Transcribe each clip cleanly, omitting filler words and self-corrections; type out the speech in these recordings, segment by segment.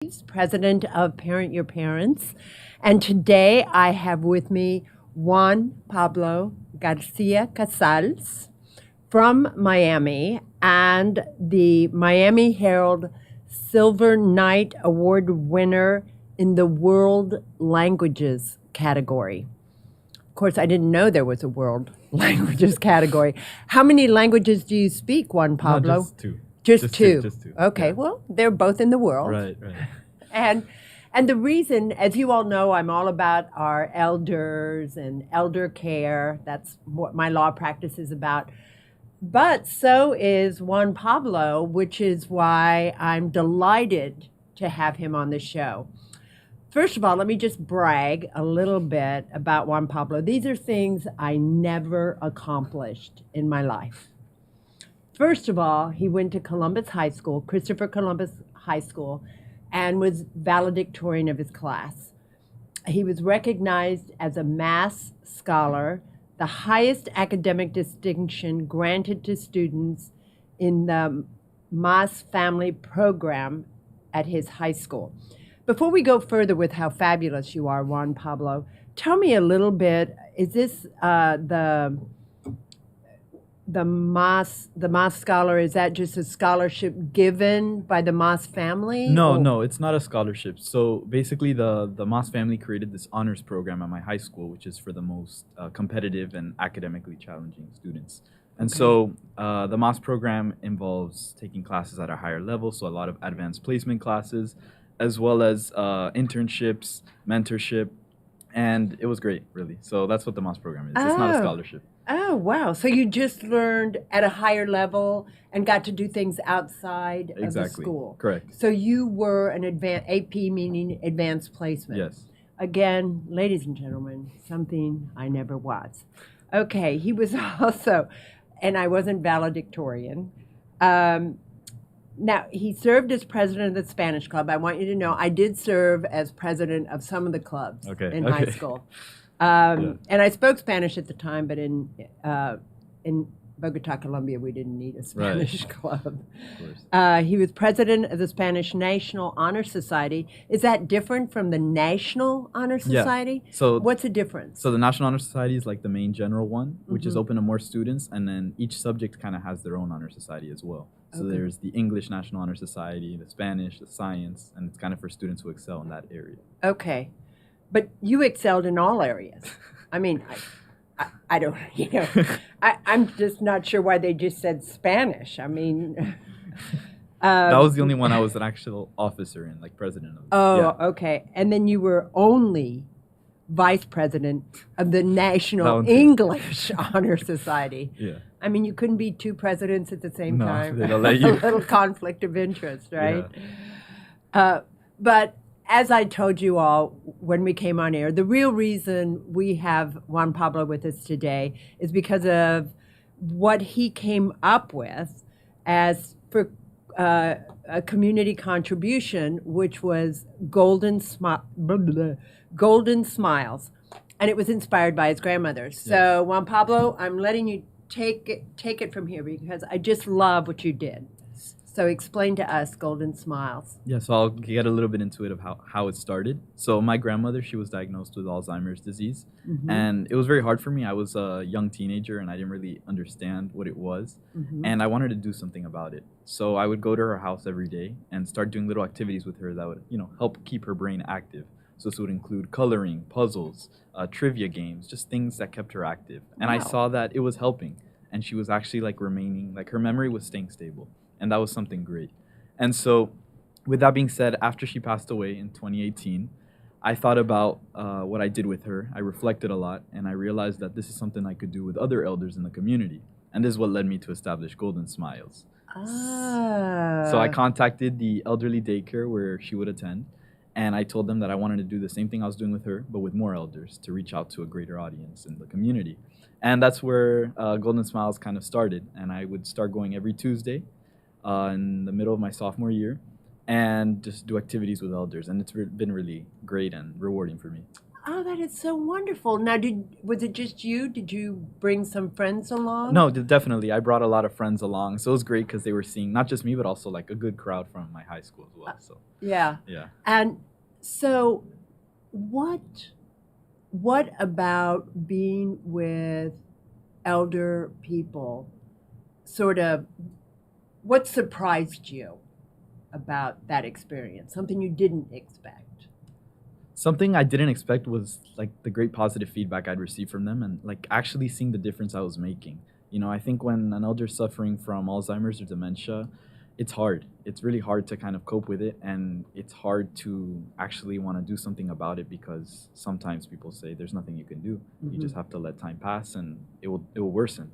Reaves, president of Parent Your Parents. And today I have with me Juan Pablo Garcia-Casals from Miami and the Miami Herald Silver Knight Award winner in the World Languages category. Of course, I didn't know there was a World Languages category. How many languages do you speak, Juan Pablo? No, just two. Just two. Just two. Okay, Yeah. well, they're both in the world. Right. And the reason, as you all know, I'm all about our elders and elder care. That's what my law practice is about. But so is Juan Pablo, which is why I'm delighted to have him on the show. First of all, let me just brag a little bit about Juan Pablo. These are things I never accomplished in my life. First of all, he went to Columbus High School, Christopher Columbus High School, and was valedictorian of his class. He was recognized as a Mass Scholar, the highest academic distinction granted to students in the Mass Family Program at his high school. Before we go further with how fabulous you are, Juan Pablo, tell me a little bit, is this the Moss Scholar, is that just a scholarship given by the Moss family? No, it's not a scholarship. So basically, the Moss family created this honors program at my high school, which is for the most competitive and academically challenging students. And so the Moss program involves taking classes at a higher level, so a lot of advanced placement classes, as well as internships, mentorship, and it was great, really. So that's what the Moss program is. It's not a scholarship. Oh, wow. So you just learned at a higher level and got to do things outside of the school. Correct. So you were an AP, meaning advanced placement. Yes. Again, ladies and gentlemen, something I never was. Okay, he was also, and I wasn't valedictorian. Now, he served as president of the Spanish Club. I want you to know I did serve as president of some of the clubs in high school. And I spoke Spanish at the time, but in Bogota, Colombia, we didn't need a Spanish club. Of course. He was president of the Spanish National Honor Society. Is that different from the National Honor Society? Yeah. So what's the difference? So the National Honor Society is like the main general one, which is open to more students, and then each subject kind of has their own honor society as well. So there's the English National Honor Society, the Spanish, the science, and it's kind of for students who excel in that area. Okay. But you excelled in all areas. I mean, I don't, I'm just not sure why they just said Spanish. I mean. That was the only one I was an actual officer in, like president of. Oh, okay. And then you were only vice president of the National English Honor Society. Yeah. I mean, you couldn't be two presidents at the same time. No, they don't let you. A little conflict of interest, right? Yeah. But as I told you all when we came on air, the real reason we have Juan Pablo with us today is because of what he came up with as for a community contribution, which was Golden Smiles. And it was inspired by his grandmother. So, Juan Pablo, I'm letting you take it from here because I just love what you did. So explain to us Golden Smiles. Yeah, so I'll get a little bit into it of how it started. So my grandmother, she was diagnosed with Alzheimer's disease. And it was very hard for me. I was a young teenager and I didn't really understand what it was. And I wanted to do something about it. So I would go to her house every day and start doing little activities with her that would, help keep her brain active. So this would include coloring, puzzles, trivia games, just things that kept her active. And I saw that it was helping. And she was actually remaining, her memory was staying stable. And that was something great. And so with that being said, after she passed away in 2018, I thought about what I did with her. I reflected a lot, and I realized that this is something I could do with other elders in the community. And this is what led me to establish Golden Smiles. So I contacted the elderly daycare where she would attend, and I told them that I wanted to do the same thing I was doing with her, but with more elders to reach out to a greater audience in the community. And that's where Golden Smiles kind of started. And I would start going every Tuesday in the middle of my sophomore year and just do activities with elders. And it's been really great and rewarding for me. Oh, that is so wonderful. Now, was it just you? Did you bring some friends along? No, definitely. I brought a lot of friends along, so it was great because they were seeing not just me, but also like a good crowd from my high school as well. So Yeah. yeah. And so, what about being with elder people sort of what surprised you about that experience? Something you didn't expect? Something I didn't expect was like the great positive feedback I'd received from them and like actually seeing the difference I was making. You know, I think when an elder's suffering from Alzheimer's or dementia, it's hard. It's really hard to kind of cope with it, and it's hard to actually want to do something about it because sometimes people say there's nothing you can do. You just have to let time pass and it will worsen.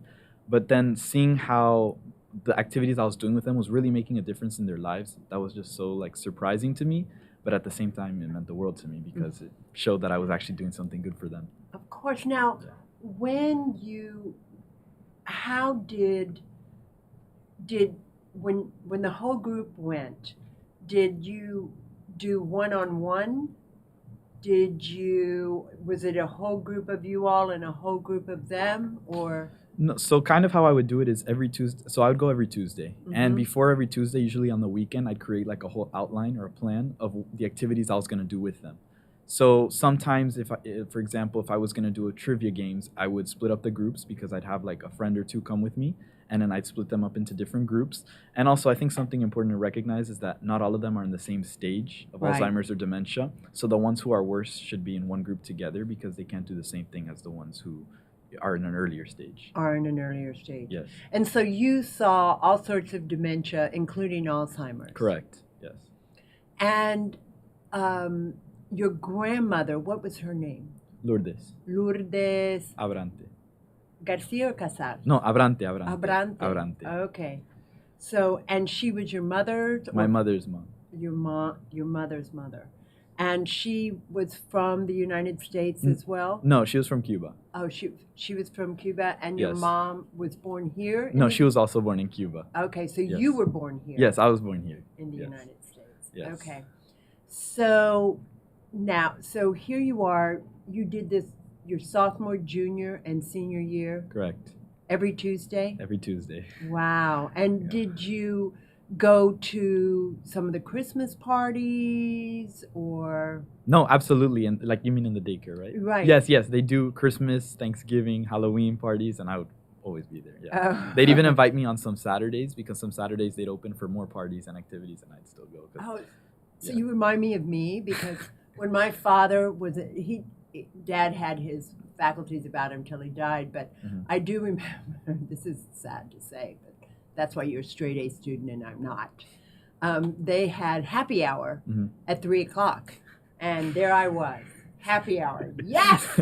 But then seeing how the activities I was doing with them was really making a difference in their lives, that was just so like surprising to me, but at the same time it meant the world to me because it showed that I was actually doing something good for them. Of course. Now, Yeah. how did when the whole group went, did you do one-on-one? Was it a whole group of you all and a whole group of them, or? No, so kind of how I would do it is every Tuesday. So I would go every Tuesday, and Mhm. before every Tuesday, usually on the weekend, I'd create like a whole outline or a plan of the activities I was going to do with them. So sometimes, for example, if I was going to do a trivia games, I would split up the groups because I'd have like a friend or two come with me, and then I'd split them up into different groups. And also, I think something important to recognize is that not all of them are in the same stage of Right. Alzheimer's or dementia. So the ones who are worse should be in one group together because they can't do the same thing as the ones who are in an earlier stage. Are in an earlier stage. Yes. And so you saw all sorts of dementia, including Alzheimer's. Correct. Yes. And your grandmother, what was her name? Lourdes. Lourdes Abrante. Garcia or Casal? No, Abrante. Abrante. Abrante. Abrante. Okay. So, and she was your mother's? My or mother's mom. Your mother's mother. And she was from the United States as well? No, she was from Cuba. Oh, she was from Cuba, and your Yes. mom was born here? No, she was also born in Cuba. Okay, so Yes. you were born here? Yes, I was born here. In the Yes. United States. Yes. Okay. So now, so here you are. You did this your sophomore, junior, and senior year Correct. every Tuesday? Every Tuesday. Wow. And Yeah. did you go to some of the Christmas parties or? No, absolutely. And like you mean in the daycare, right? Right. Yes, yes. They do Christmas, Thanksgiving, Halloween parties, and I would always be there. Yeah. Oh. They'd even invite me on some Saturdays because some Saturdays they'd open for more parties and activities, and I'd still go. Oh, so Yeah. you remind me of me because when my father was, Dad had his faculties about him till he died, but Mhm. I do remember, this is sad to say, but that's why you're a straight A student and I'm not. They had happy hour Mhm. at 3:00, and there I was, happy hour, yes!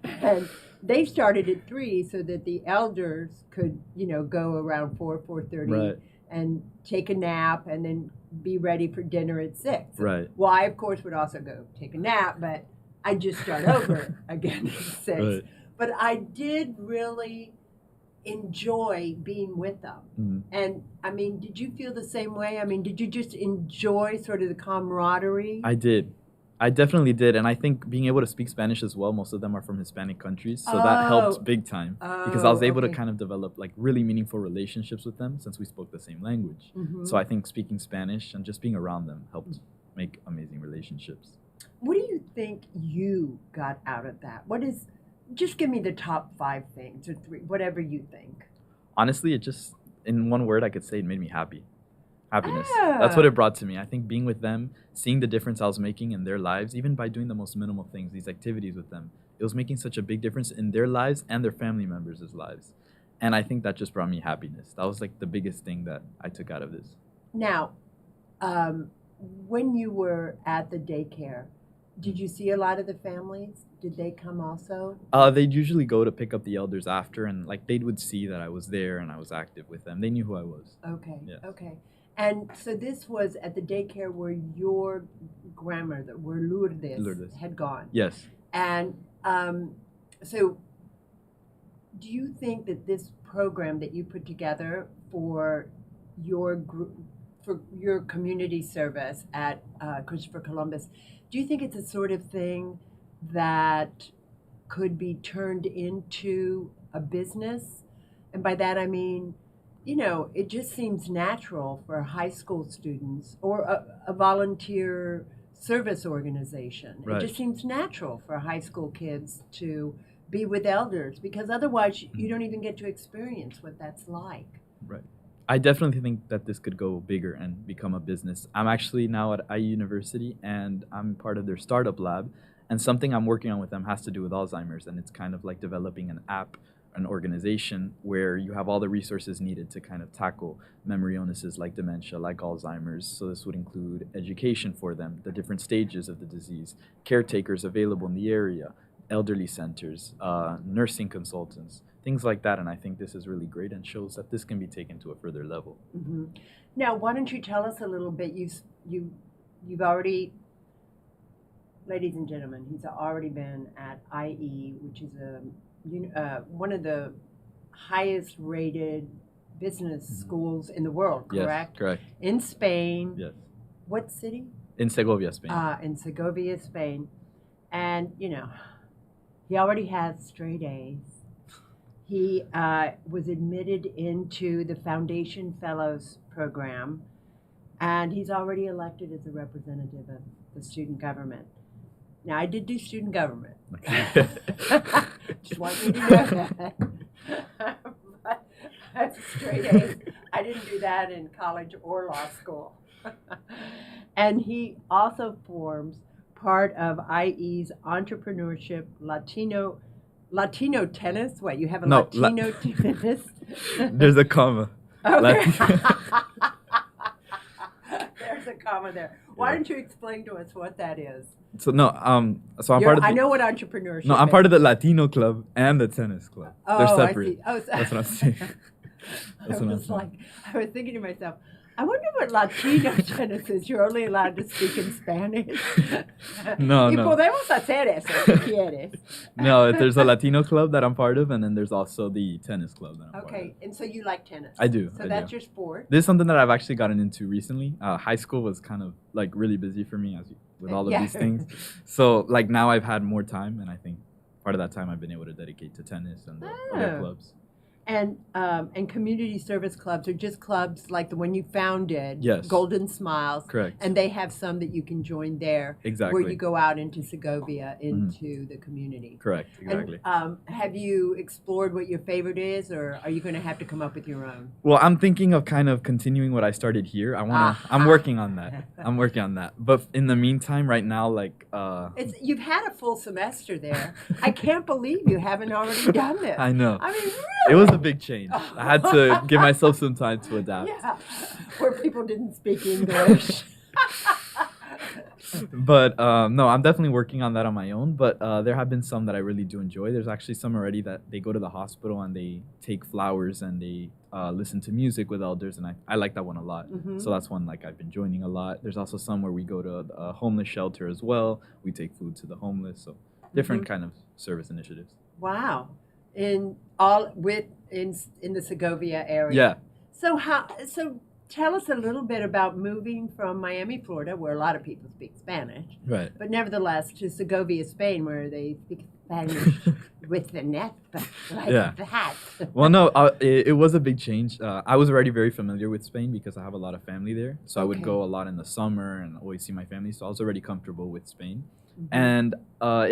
And they started at 3 so that the elders could, go around 4:30 Right. and take a nap and then be ready for dinner at 6. Right. Well, I, of course, would also go take a nap, but I'd just start over again at 6. Right. But I did really enjoy being with them. Mhm. And, I mean, did you feel the same way? I mean, did you just enjoy sort of the camaraderie? I did. I definitely did. And I think being able to speak Spanish as well, most of them are from Hispanic countries. So that Oh. helped big time because I was able to okay. kind of develop like really meaningful relationships with them since we spoke the same language. Mhm. So I think speaking Spanish and just being around them helped make amazing relationships. What do you think you got out of that? Just give me the top 5 things or 3, whatever you think. Honestly, it just, in one word, I could say it made me happy. Happiness. That's what it brought to me. I think being with them, seeing the difference I was making in their lives, even by doing the most minimal things, these activities with them, it was making such a big difference in their lives and their family members' lives. And I think that just brought me happiness. That was like the biggest thing that I took out of this. Now, when you were at the daycare, did you see a lot of the families? Did they come also? They'd usually go to pick up the elders after, and like they would see that I was there and I was active with them. They knew who I was. Okay. Yes. Okay. And so this was at the daycare where your grandmother, where Lourdes had gone. Yes. And so do you think that this program that you put together for your group, for your community service at Christopher Columbus, do you think it's a sort of thing that could be turned into a business. And by that I mean, it just seems natural for high school students or a volunteer service organization. It Right. just seems natural for high school kids to be with elders because otherwise you don't even get to experience what that's like. Right. I definitely think that this could go bigger and become a business. I'm actually now at IU University and I'm part of their startup lab. And something I'm working on with them has to do with Alzheimer's. And it's kind of like developing an app, an organization where you have all the resources needed to kind of tackle memory illnesses like dementia, like Alzheimer's. So this would include education for them, the different stages of the disease, caretakers available in the area, elderly centers, nursing consultants, things like that. And I think this is really great and shows that this can be taken to a further level. Mm-hmm. Now, why don't you tell us a little bit? You've already, ladies and gentlemen, he's already been at IE, which is one of the highest rated business schools in the world, correct? Yes, correct. In Spain. Yes. What city? In Segovia, Spain. In Segovia, Spain. And, he already has straight A's. He was admitted into the Foundation Fellows program, and he's already elected as a representative of the student government. Now, I did do student government. Okay. Just want you to know that. But that's straight A's. I didn't do that in college or law school. And he also forms part of IE's entrepreneurship Latino tennis. What, you have a No, Latino tennis? There's a comma. Okay. There's a comma there. Why Yeah. don't you explain to us what that is? So no, so I'm part of the, I know what entrepreneurship no, I'm is. part of the Latino club and the tennis club. They're Oh, separate. I see. Oh, That's what I'm saying. That's what I'm I was saying. I was thinking to myself, I wonder what Latino tennis is. You're only allowed to speak in Spanish. No, Y no. podemos hacer eso si quieres. No, there's a Latino club that I'm part of, and then there's also the tennis club that I'm part of. Okay, and so you like tennis. I do, So I that's do. your sport. This is something that I've actually gotten into recently. High school was kind of like really busy for me with all of Yeah. these things. So like now I've had more time, and I think part of that time I've been able to dedicate to tennis and the other Oh. clubs. And community service clubs are just clubs like the one you founded, Yes. Golden Smiles. Correct. And they have some that you can join there Exactly. where you go out into Segovia, into the community. Correct. Exactly. And, have you explored what your favorite is, or are you going to have to come up with your own? Well, I'm thinking of kind of continuing what I started here. I'm working on that. But in the meantime, right now, like You've had a full semester there. I can't believe you haven't already done this. I know. I mean, really? It was a big change. I had to give myself some time to adapt. Yeah, where people didn't speak English. But no, I'm definitely working on that on my own. But there have been some that I really do enjoy. There's actually some already that they go to the hospital and they take flowers and they listen to music with elders, and I like that one a lot. Mhm. So that's one like I've been joining a lot. There's also some where we go to a homeless shelter as well. We take food to the homeless. So different kind of service initiatives. Wow. In the Segovia area. Yeah. So tell us a little bit about moving from Miami, Florida, where a lot of people speak Spanish, Right. but nevertheless to Segovia, Spain, where they speak Spanish with the net like Yeah. that. Well, no, it was a big change. I was already very familiar with Spain because I have a lot of family there. So I would Okay. go a lot in the summer and always see my family. So I was already comfortable with Spain. Mhm. And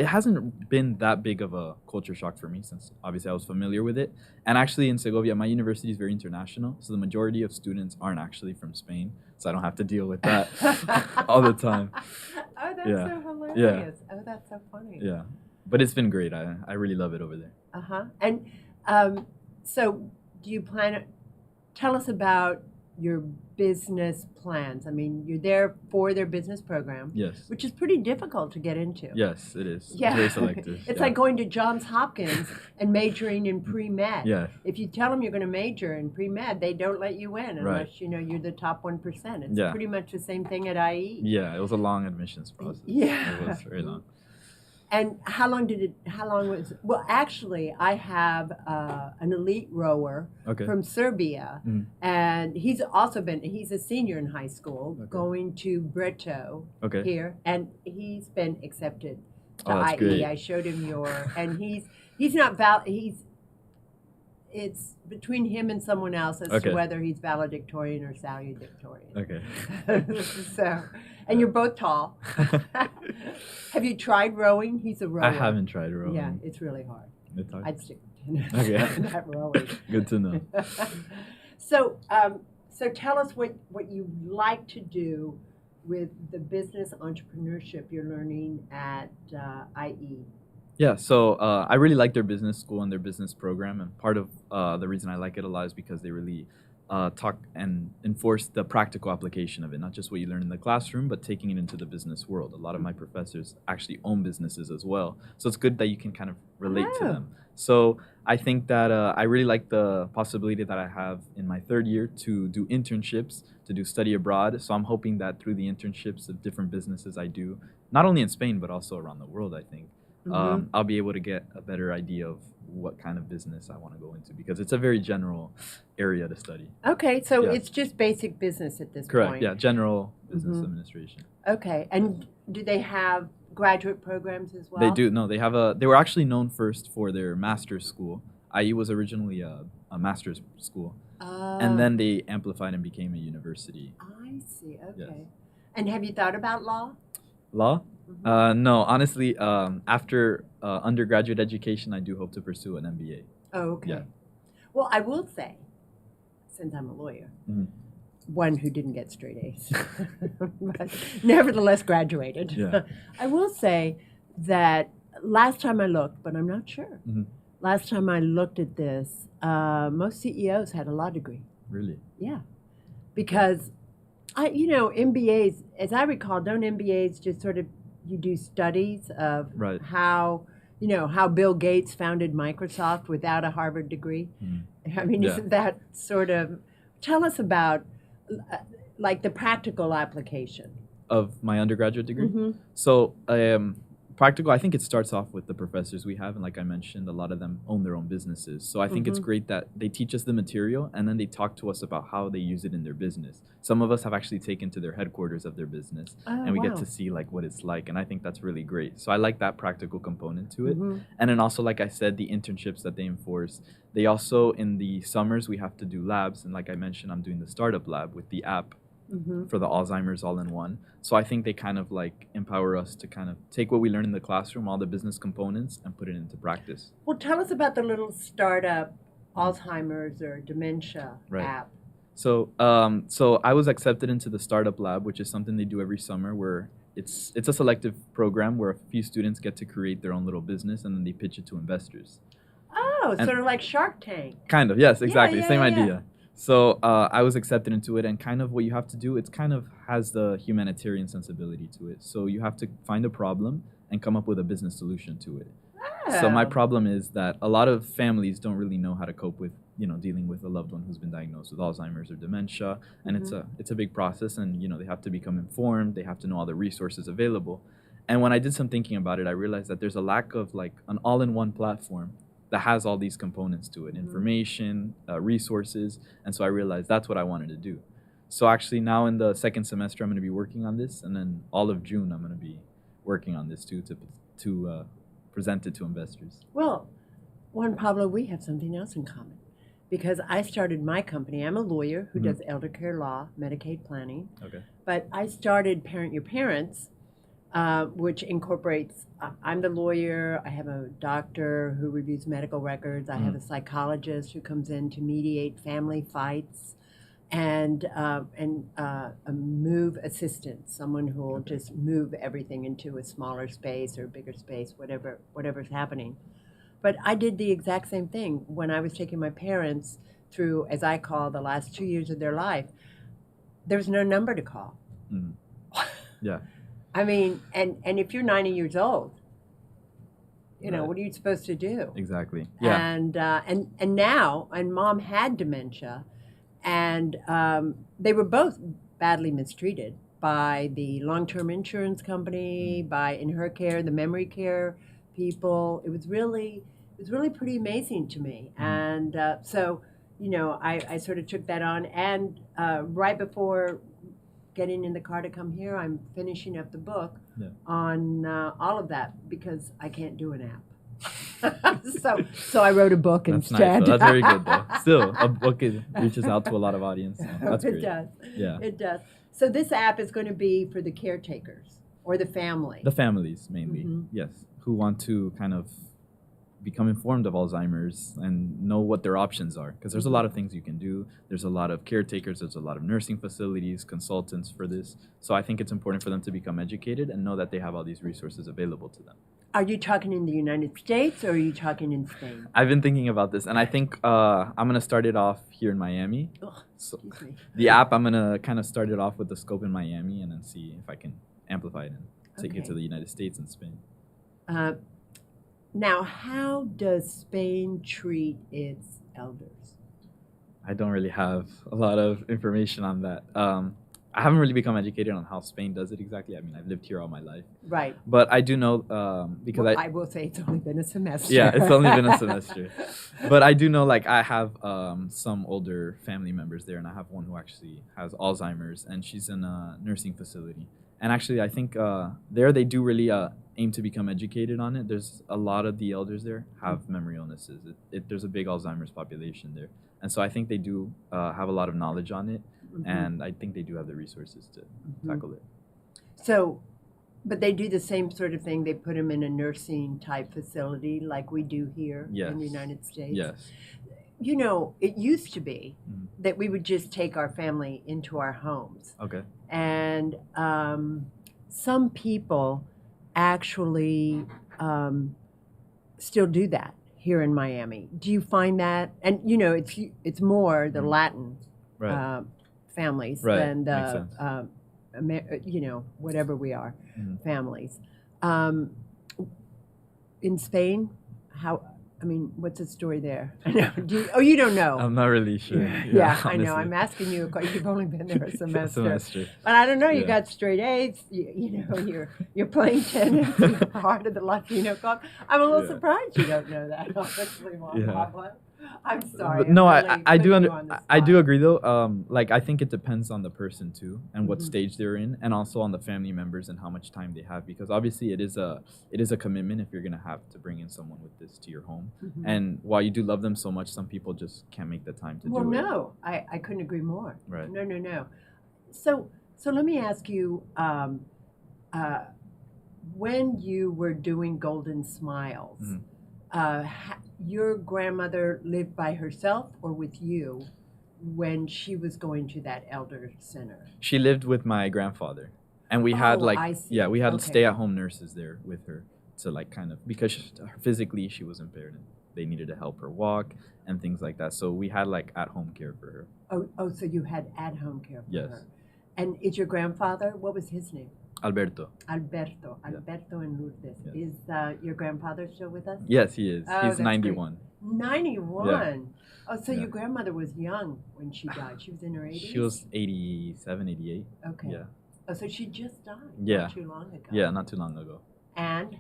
it hasn't been that big of a culture shock for me since obviously I was familiar with it. And actually in Segovia, my university is very international. So the majority of students aren't actually from Spain. So I don't have to deal with that all the time. Oh, that's Yeah. so hilarious. Oh, that's so funny. Yeah. But it's been great. I really love it over there. Uh-huh. And so do you tell us about your business plans? I mean, you're there for their business program, Yes. which is pretty difficult to get into. Yes, it is. Yeah. It's very selective. It's yeah. like going to Johns Hopkins and majoring in pre-med. Yeah. If you tell them you're going to major in pre-med, they don't let you in Right. unless you're the top 1%. It's Yeah. pretty much the same thing at IE. Yeah, it was a long admissions process. Yeah. It was very long. And how long was it? Well, actually, I have an elite rower Okay. from Serbia, Mhm. and he's a senior in high school, Okay. going to Brito Okay. here, and he's been accepted to Oh, that's IE. great. I showed him and he's not it's between him and someone else as to whether he's valedictorian or salutatorian. Okay. So, and you're both tall. Have you tried rowing? He's a rower. I haven't tried rowing. Yeah, it's really hard. It's hard. I'd stick with tennis. Okay. Not rowing. Good to know. So, so tell us what you like to do with the business entrepreneurship you're learning at IE. Yeah, so I really like their business school and their business program, and part of the reason I like it a lot is because they really talk and enforce the practical application of it, not just what you learn in the classroom, but taking it into the business world. A lot of my professors actually own businesses as well, so it's good that you can kind of relate to them. So I think that I really like the possibility that I have in my third year to do internships, to do study abroad. So I'm hoping that through the internships of different businesses I do, not only in Spain, but also around the world, I think, I'll be able to get a better idea of what kind of business I want to go into, because it's a very general area to study. Okay, so it's just basic business at this point. Correct, yeah, general business administration. Okay, and do they have graduate programs as well? They do. No, they have they were actually known first for their master's school. IE was originally a master's school. And then they amplified and became a university. I see, okay. Yes. And have you thought about law? Law? No, honestly, after undergraduate education, I do hope to pursue an MBA. Oh, okay. Yeah. Well, I will say, since I'm a lawyer, one who didn't get straight A's, but nevertheless graduated. Yeah. I will say that last time I looked, but I'm not sure. Last time I looked at this, most CEOs had a law degree. Really? Yeah, because MBAs, as I recall, don't MBAs just sort of, you do studies of how Bill Gates founded Microsoft without a Harvard degree? I mean, isn't that sort of, tell us about like the practical application of my undergraduate degree? So practical, I think it starts off with the professors we have, and like I mentioned, a lot of them own their own businesses. So I think it's great that they teach us the material and then they talk to us about how they use it in their business. Some of us have actually taken to their headquarters of their business, and we get to see like what it's like, and I think that's really great. So I like that practical component to it. And then also, like I said, the internships that they enforce. They also, in the summers, we have to do labs, and like I mentioned, I'm doing the startup lab with the app for the Alzheimer's all-in-one. So I think they kind of like empower us to kind of take what we learn in the classroom, all the business components, and put it into practice. Well, tell us about the little startup Alzheimer's or dementia app. So I was accepted into the startup lab, which is something they do every summer, where it's a selective program where a few students get to create their own little business and then they pitch it to investors. Oh, sort of like Shark Tank. Kind of, yes, exactly, same idea. So I was accepted into it, and kind of what you have to do, it kind of has the humanitarian sensibility to it. So you have to find a problem and come up with a business solution to it. So my problem is that a lot of families don't really know how to cope with, dealing with a loved one who's been diagnosed with Alzheimer's or dementia, and it's a big process, and they have to become informed, they have to know all the resources available. And when I did some thinking about it, I realized that there's a lack of like an all-in-one platform that has all these components to it, information, resources, and so I realized that's what I wanted to do. So actually now in the second semester, I'm going to be working on this, and then all of June, I'm going to be working on this too, to present it to investors. Well, Juan Pablo, we have something else in common, because I started my company. I'm a lawyer who does elder care law, Medicaid planning, but I started Parent Your Parents, which incorporates, I'm the lawyer, I have a doctor who reviews medical records, I have a psychologist who comes in to mediate family fights, and a move assistant, someone who will just move everything into a smaller space or bigger space, whatever's happening. But I did the exact same thing when I was taking my parents through, as I call, the last 2 years of their life. There was no number to call. Yeah. I mean, and if you're 90 years old, what are you supposed to do? Exactly. Yeah. And now, and Mom had dementia, and they were both badly mistreated by the long-term insurance company, by, in her care, the memory care people. It was really pretty amazing to me. And so, I sort of took that on, and right before getting in the car to come here, I'm finishing up the book Yeah. on all of that because I can't do an app. so I wrote a book That's instead. nice. Though. That's very good, though. Still, a book reaches out to a lot of audience. So that's It great. does. Yeah. It does. So this app is going to be for the caretakers or the family. The families, mainly. Mhm. Yes. Who want to kind of become informed of Alzheimer's and know what their options are. Because there's a lot of things you can do. There's a lot of caretakers. There's a lot of nursing facilities, consultants for this. So I think it's important for them to become educated and know that they have all these resources available to them. Are you talking in the United States or are you talking in Spain? I've been thinking about this, and I think I'm going to start it off here in Miami. Ugh, So excuse me. the app, I'm going to kind of start it off with the scope in Miami and then see if I can amplify it and take it Okay. to the United States and Spain. Now, how does Spain treat its elders? I don't really have a lot of information on that. I haven't really become educated on how Spain does it exactly. I mean, I've lived here all my life. Right. But I do know because Well, I will say it's only been a semester. Yeah, it's only been a semester. But I do know, like, I have some older family members there, and I have one who actually has Alzheimer's, and she's in a nursing facility. And actually, I think there they do really aim to become educated on it. There's a lot of the elders there have memory illnesses. There's a big Alzheimer's population there. And so I think they do have a lot of knowledge on it, and I think they do have the resources to tackle it. So, but they do the same sort of thing. They put them in a nursing type facility like we do here in the Yes. United States. Yes. You know, it used to be Mhm. that we would just take our family into our homes. Okay. And some people actually still do that here in Miami. Do you find that? And you know, it's more the Latin Right. families Right. than Makes the sense. you know, whatever we are, Mhm. families. In Spain, how? I mean, what's the story there? You don't know. I'm not really sure. Yeah, I know. honestly. I'm asking you. You've only been there a semester. Semester. But I don't know. You Yeah. got straight A's. You know, you're playing tennis. You're part of the Latino club. I'm a little Yeah. surprised you don't know that. Honestly, Juan Yeah. Pablo. I'm sorry. But no, I'm really I do putting you on the I do spot. agree though. Like I think it depends on the person too, and what Mhm. stage they're in, and also on the family members and how much time they have. Because obviously it is a commitment if you're gonna have to bring in someone with this to your home. Mhm. And while you do love them so much, some people just can't make the time to Well, do it. no, I couldn't agree more. Right. No. So let me ask you, when you were doing Golden Smiles, Mhm. your grandmother lived by herself or with you when she was going to that elder center? She lived with my grandfather, and we had Oh, like I see. we had Okay. stay-at-home nurses there with her to like kind of because physically she was impaired and they needed to help her walk and things like that. So we had like at-home care for her. Oh, so you had at-home care for Yes. her. And is your grandfather, what was his name? Alberto. Alberto Yeah. and Lourdes. Yes. Is your grandfather still with us? Yes, he is. Oh, He's that's 91. 91. Oh, so Yeah. your grandmother was young when she died. She was in her 80s? She was 87, 88. Okay. Yeah. Oh, so she just died Yeah. not too long ago. Yeah, not too long ago. And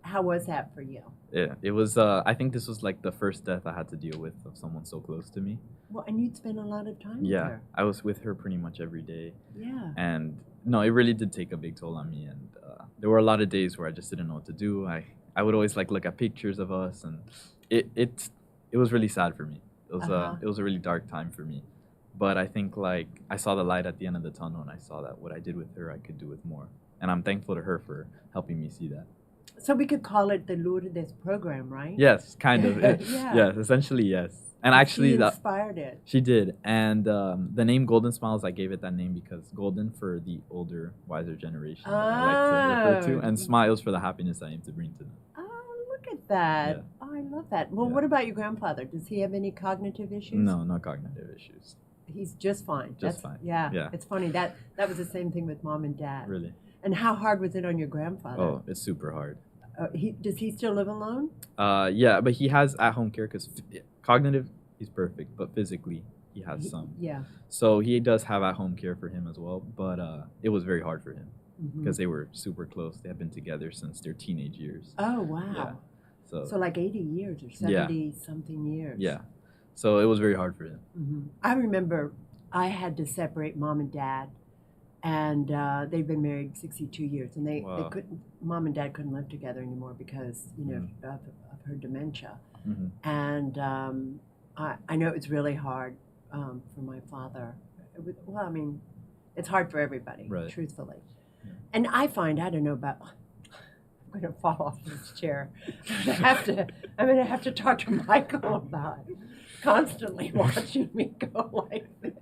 how was that for you? Yeah, it was. I think this was like the first death I had to deal with of someone so close to me. Well, and you'd spend a lot of time with Yeah, her. I was with her pretty much every day, Yeah. and no, it really did take a big toll on me. And there were a lot of days where I just didn't know what to do. I would always like look at pictures of us, and it was really sad for me. It was a really dark time for me. But I think like I saw the light at the end of the tunnel, and I saw that what I did with her, I could do with more. And I'm thankful to her for helping me see that. So we could call it the Lourdes program, right? Yes, kind of. Yeah. Yes, essentially yes. And actually, she that inspired it. she did. And the name Golden Smiles, I gave it that name because golden for the older, wiser generation that I like to refer to, and smiles for the happiness I aim to bring to them. Oh, look at that. Yeah. Oh, I love that. Well, Yeah. what about your grandfather? Does he have any cognitive issues? No, no cognitive issues. He's just fine. Just fine. Yeah. Yeah. It's funny. That was the same thing with mom and dad. Really. And how hard was it on your grandfather? Oh, it's super hard. Does he still live alone? Yeah, but he has at-home care because cognitive, he's perfect, but physically, he has some. Yeah. So he does have at-home care for him as well, but it was very hard for him Mhm. because they were super close. They have been together since their teenage years. Oh, wow. Yeah. So like 80 years or 70 something years. Yeah. So it was very hard for him. I remember I had to separate mom and dad and they've been married 62 years, and they Wow. couldn't. Mom and dad couldn't live together anymore because of her dementia. Hmm. And I know it was really hard for my father. Well, I mean, it's hard for everybody, Right. truthfully. Yeah. And I find I don't know about. I'm going to fall off this chair. I'm going to have to talk to Michael about it. Constantly watching me go like this.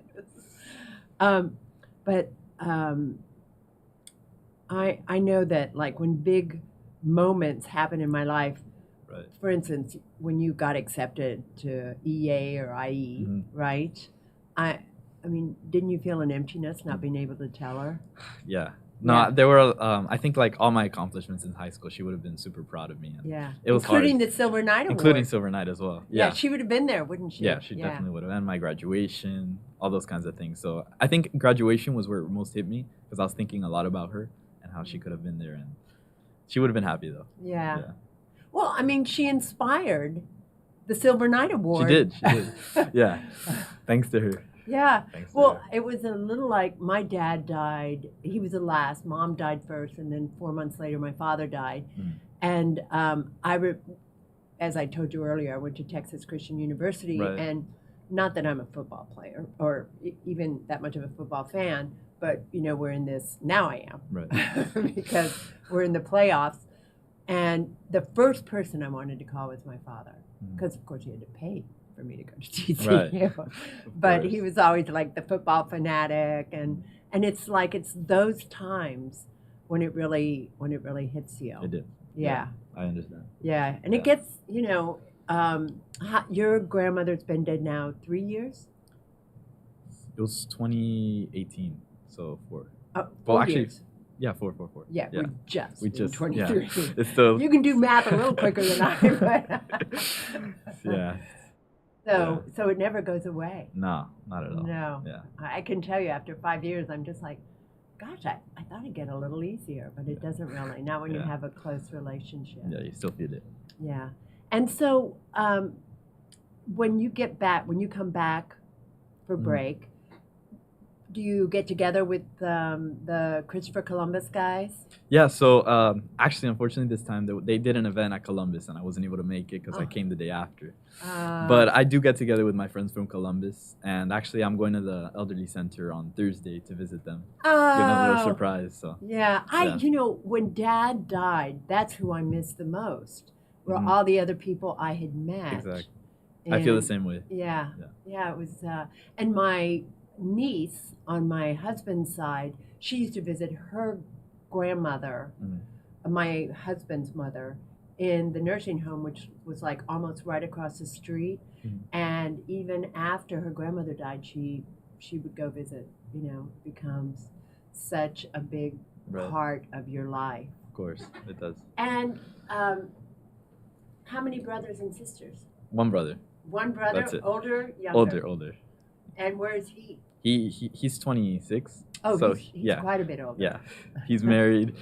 But I know that like when big moments happen in my life, Right. for instance, when you got accepted to EA or IE, right? I mean, didn't you feel an emptiness not being able to tell her? Yeah. No, Yeah. there were. I think like all my accomplishments in high school, she would have been super proud of me. And Yeah. it was including hard. the Silver Knight Award. Including Silver Knight as well. Yeah, Yeah. she would have been there, wouldn't she? Yeah, she definitely would have. And my graduation, all those kinds of things. So I think graduation was where it most hit me because I was thinking a lot about her and how she could have been there, and she would have been happy though. Yeah. Yeah. Well, I mean, she inspired the Silver Knight Award. She did. Yeah. Thanks to her. Yeah. Thanks to Well, her. it was a little like my dad died. He was the last. Mom died first, and then 4 months later, my father died. And as I told you earlier, I went to Texas Christian University, Right. and not that I'm a football player or even that much of a football fan, but we're in this now. I am, Right. because we're in the playoffs. And the first person I wanted to call was my father, because of course he had to pay for me to go to TCU. Right. But he was always like the football fanatic, and it's like it's those times when it really hits you. It did. Yeah. I understand. Yeah, and it gets your grandmother's been dead now 3 years. It was 2018, so 4. Well, Well, actually, years. Yeah, 4. Yeah, Yeah. we just 23. Yeah. It's still. You can do math a little quicker than I, but Yeah. So it never goes away. No, not at all. No. Yeah. I can tell you after 5 years, I'm just like, gosh, I thought it'd get a little easier, but it doesn't really. Not when you Yeah. have a close relationship. Yeah, you still feel it. Yeah. And so when you come back for break, do you get together with the Christopher Columbus guys? Yeah, so actually, unfortunately, this time they did an event at Columbus, and I wasn't able to make it because I came the day after. But I do get together with my friends from Columbus, and actually, I'm going to the elderly center on Thursday to visit them. Give them a little surprise. So Yeah, when Dad died, that's who I missed the most. Were all the other people I had met. Exactly. I feel the same way. Yeah, it was, and my niece on my husband's side, she used to visit her grandmother, my husband's mother, in the nursing home, which was like almost right across the street. And even after her grandmother died, she would go visit. Becomes such a big part of your life. Of course, it does. And how many brothers and sisters? One brother. One brother. That's it. Older, younger. Older. And where is he? He's 26. Oh, so he's quite a bit older. Yeah, he's married.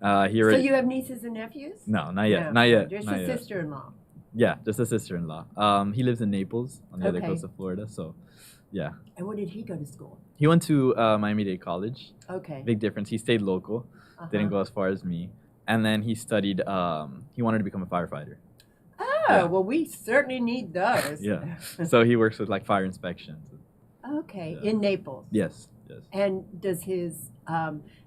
So you have nieces and nephews? No, not yet. No. Not yet. Just not a yet. sister-in-law. Yeah, just a sister-in-law. He lives in Naples on the other Okay. coast of Florida. So, yeah. And where did he go to school? He went to Miami-Dade College. Okay. Big difference. He stayed local. Didn't go as far as me. And then he studied. He wanted to become a firefighter. Oh, Yeah. well, we certainly need those. Yeah. So he works with like fire inspections. Okay, Yeah. in Naples. Yes. And does his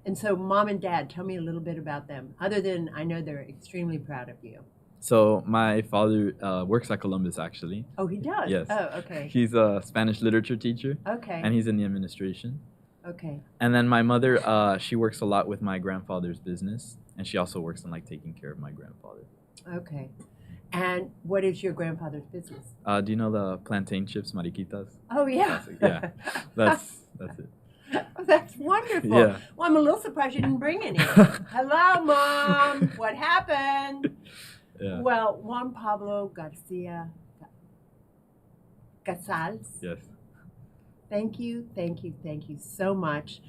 and so mom and dad, tell me a little bit about them. Other than I know they're extremely proud of you. So my father works at Columbus actually. Oh, he does. Yes. Oh, okay. He's a Spanish literature teacher. Okay. And he's in the administration. Okay. And then my mother, she works a lot with my grandfather's business, and she also works on like taking care of my grandfather. Okay. And what is your grandfather's business? Do you know the plantain chips, mariquitas? Oh, yeah. Yeah, that's it. Oh, that's wonderful. Yeah. Well, I'm a little surprised you didn't bring any. Hello, Mom. What happened? Yeah. Well, Juan Pablo Garcia-Casals. Yes. Thank you so much.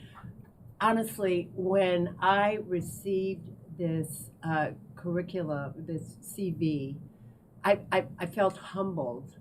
Honestly, when I received this curriculum, this CV, I felt humbled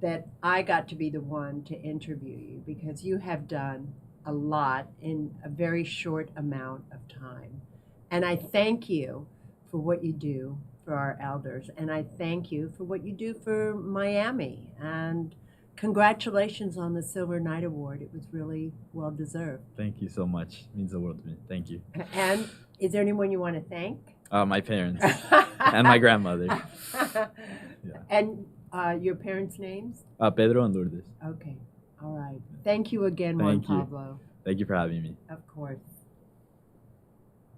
that I got to be the one to interview you because you have done a lot in a very short amount of time. And I thank you for what you do for our elders. And I thank you for what you do for Miami. And congratulations on the Silver Knight Award. It was really well deserved. Thank you so much. It means the world to me. Thank you. And is there anyone you want to thank? My parents and my grandmother. Yeah. And your parents' names? Pedro and Lourdes. Okay. All right. Thank you again, Thank Juan you. Pablo. Thank you for having me. Of course.